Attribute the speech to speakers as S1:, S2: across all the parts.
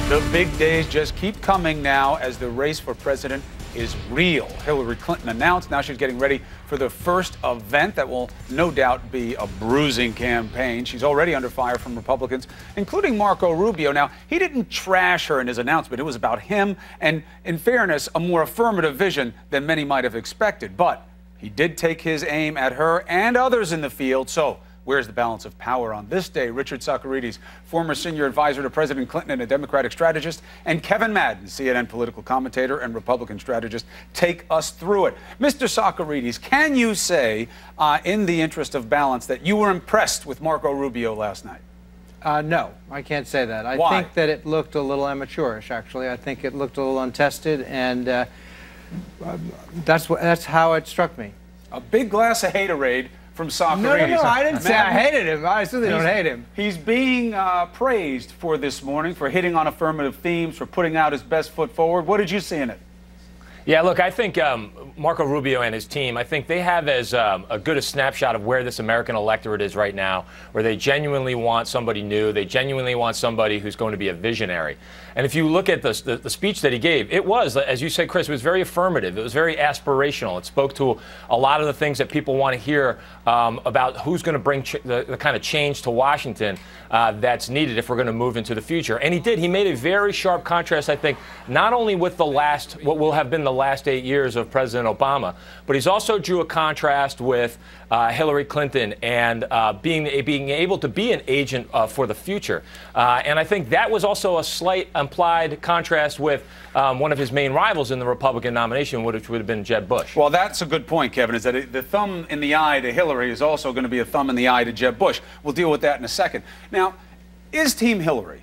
S1: The big days just keep coming now as the race for president is real. Hillary Clinton announced now she's getting ready for the first event that will no doubt be a bruising campaign. She's already under fire from Republicans, including Marco Rubio. Now, he didn't trash her in his announcement. It was about him and, in fairness, a more affirmative vision than many might have expected. But he did take his aim at her and others in the field. So where's the balance of power on this day? Richard Socarides, former senior advisor to President Clinton and a Democratic strategist, and Kevin Madden, CNN political commentator and Republican strategist, take us through it. Mr. Socarides, can you say, in the interest of balance, that you were impressed with Marco Rubio last night?
S2: No, I can't say that. I
S1: Why?
S2: think that it looked a little amateurish, actually. I think it looked a little untested, and that's how it struck me.
S1: A big glass of haterade from Socarides.
S2: No, I didn't say I hated him. I certainly don't hate him.
S1: He's being praised for this morning, for hitting on affirmative themes, for putting out his best foot forward. What did you see in it?
S3: Yeah, look, I think Marco Rubio and his team, I think they have as a good a snapshot of where this American electorate is right now, where they genuinely want somebody new. They genuinely want somebody who's going to be a visionary. And if you look at the speech that he gave, it was, as you said, Chris, it was very affirmative. It was very aspirational. It spoke to a lot of the things that people want to hear about who's going to bring the kind of change to Washington that's needed if we're going to move into the future. And he did. He made a very sharp contrast, I think, not only with what will have been the last 8 years of President Obama, but he's also drew a contrast with Hillary Clinton and being able to be an agent for the future. And I think that was also a slight implied contrast with one of his main rivals in the Republican nomination, which would have been Jeb Bush.
S1: Well, that's a good point, Kevin, is that the thumb in the eye to Hillary is also going to be a thumb in the eye to Jeb Bush. We'll deal with that in a second. Now, is Team Hillary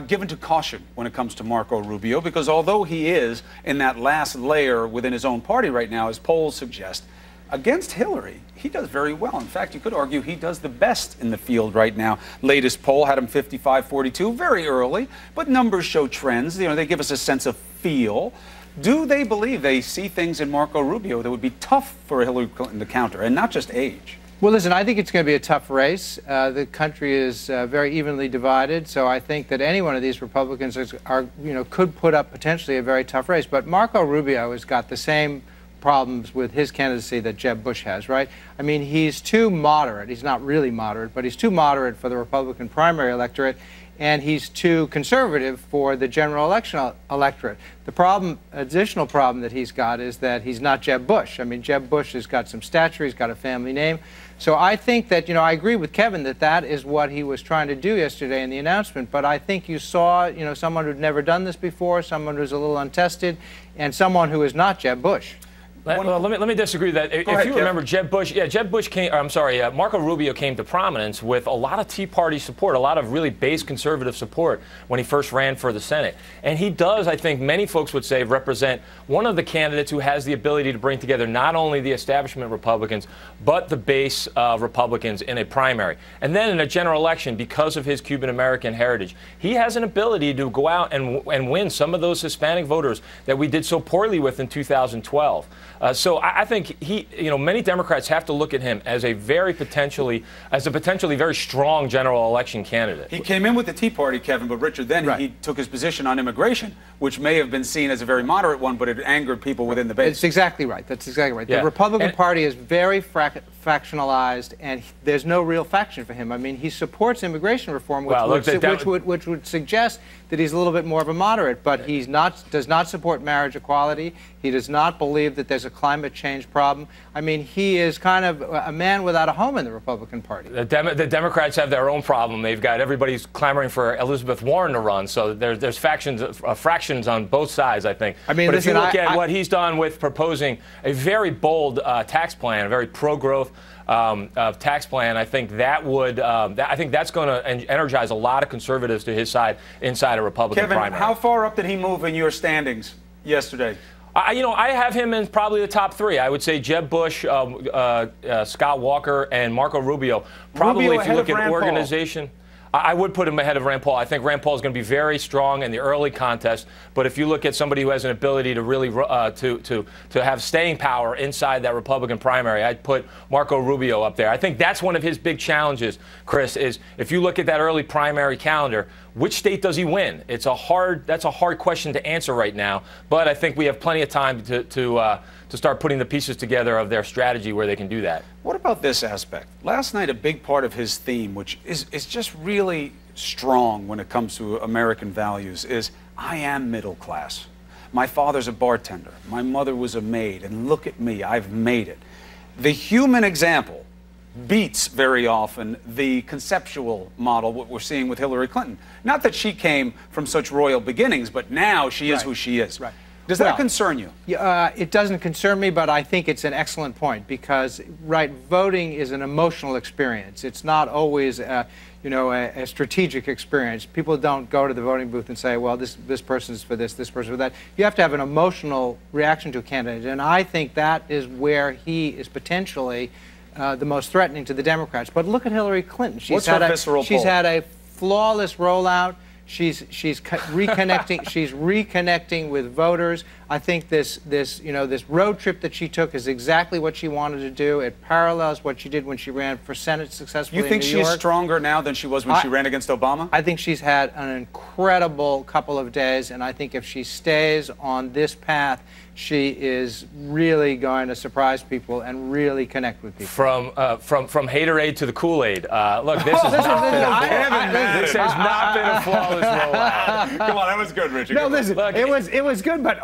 S1: given to caution when it comes to Marco Rubio? Because although he is in that last layer within his own party right now, as polls suggest, against Hillary, he does very well. In fact, you could argue he does the best in the field right now. Latest poll had him 55-42, very early, but numbers show trends. You know, they give us a sense of feel. Do they believe they see things in Marco Rubio that would be tough for Hillary Clinton to counter, and not just age?
S2: Well, listen, I think it's going to be a tough race. The country is very evenly divided, so I think that any one of these Republicans could put up potentially a very tough race. But Marco Rubio has got the same problems with his candidacy that Jeb Bush has, right? I mean, he's too moderate. He's not really moderate, but he's too moderate for the Republican primary electorate, and he's too conservative for the general election electorate. The additional problem that he's got is that he's not Jeb Bush. I mean, Jeb Bush has got some stature, he's got a family name. So I think that, I agree with Kevin that that is what he was trying to do yesterday in the announcement, but I think you saw, someone who'd never done this before, someone who's a little untested, and someone who is not Jeb Bush.
S3: Well, let me disagree with that. If you remember, Marco Rubio came to prominence with a lot of Tea Party support, a lot of really base conservative support when he first ran for the Senate. And he does, I think many folks would say, represent one of the candidates who has the ability to bring together not only the establishment Republicans, but the base Republicans in a primary. And then in a general election, because of his Cuban-American heritage, he has an ability to go out and win some of those Hispanic voters that we did so poorly with in 2012. So I think many Democrats have to look at him as a potentially very strong general election candidate.
S1: He came in with the Tea Party, Kevin, but Richard, then he took his position on immigration, which may have been seen as a very moderate one, but it angered people within the base.
S2: That's exactly right. That's exactly right.
S3: Yeah.
S2: The Republican Party is very factionalized, and there's no real faction for him. I mean, he supports immigration reform, which would suggest that he's a little bit more of a moderate, but he does not support marriage equality. He does not believe that there's a climate change problem. I mean, he is kind of a man without a home in the Republican Party.
S3: The Democrats have their own problem. They've got everybody's clamoring for Elizabeth Warren to run, so there's fractions on both sides, I think. I mean, but listen, if you look at what he's done with proposing a very bold tax plan, a very pro-growth tax plan, I think that's going to energize a lot of conservatives to his side inside a Republican primary.
S1: Kevin, how far up did he move in your standings yesterday?
S3: I have him in probably the top three. I would say Jeb Bush, Scott Walker, and Marco Rubio. Probably, if you look at organization. I would put him ahead of Rand Paul. I think Rand Paul is going to be very strong in the early contest. But if you look at somebody who has an ability to really to have staying power inside that Republican primary, I'd put Marco Rubio up there. I think that's one of his big challenges, Chris, is if you look at that early primary calendar, which state does he win? That's a hard question to answer right now. But I think we have plenty of time to start putting the pieces together of their strategy where they can do that.
S1: What about this aspect? Last night, a big part of his theme, which is just really strong when it comes to American values, is I am middle class. My father's a bartender. My mother was a maid. And look at me, I've made it. The human example beats very often the conceptual model, what we're seeing with Hillary Clinton. Not that she came from such royal beginnings, but now she is who she is.
S2: Right.
S1: Does that concern you?
S2: It doesn't concern me, but I think it's an excellent point because, voting is an emotional experience. It's not always, a strategic experience. People don't go to the voting booth and say, well, this person is for this person for that. You have to have an emotional reaction to a candidate, and I think that is where he is potentially the most threatening to the Democrats. But look at Hillary Clinton.
S1: What's her visceral
S2: She's
S1: poll?
S2: had a flawless rollout. She's reconnecting. She's reconnecting with voters. I think this road trip that she took is exactly what she wanted to do. It parallels what she did when she ran for Senate successfully.
S1: You think
S2: in New York.
S1: she's stronger now than she was when she ran against Obama?
S2: I think she's had an incredible couple of days, and I think if she stays on this path, she is really going to surprise people and really connect with people.
S3: From haterade to the Kool-Aid. Look, this has not been a flawless rollout.
S1: Come on, that was good, Richard.
S2: No, listen, it was good, but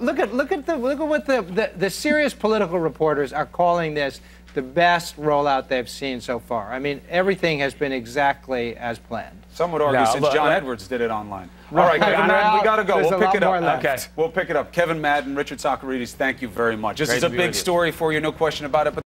S2: look at what the serious political reporters are calling this the best rollout they've seen so far. I mean, everything has been exactly as planned.
S1: Some would argue since John Edwards did it online. All right, Kevin Madden, we got to go. We'll pick it up.
S3: Okay.
S1: We'll pick it up. Kevin Madden, Richard Socarides, thank you very much. This is a big story for you, no question about it. But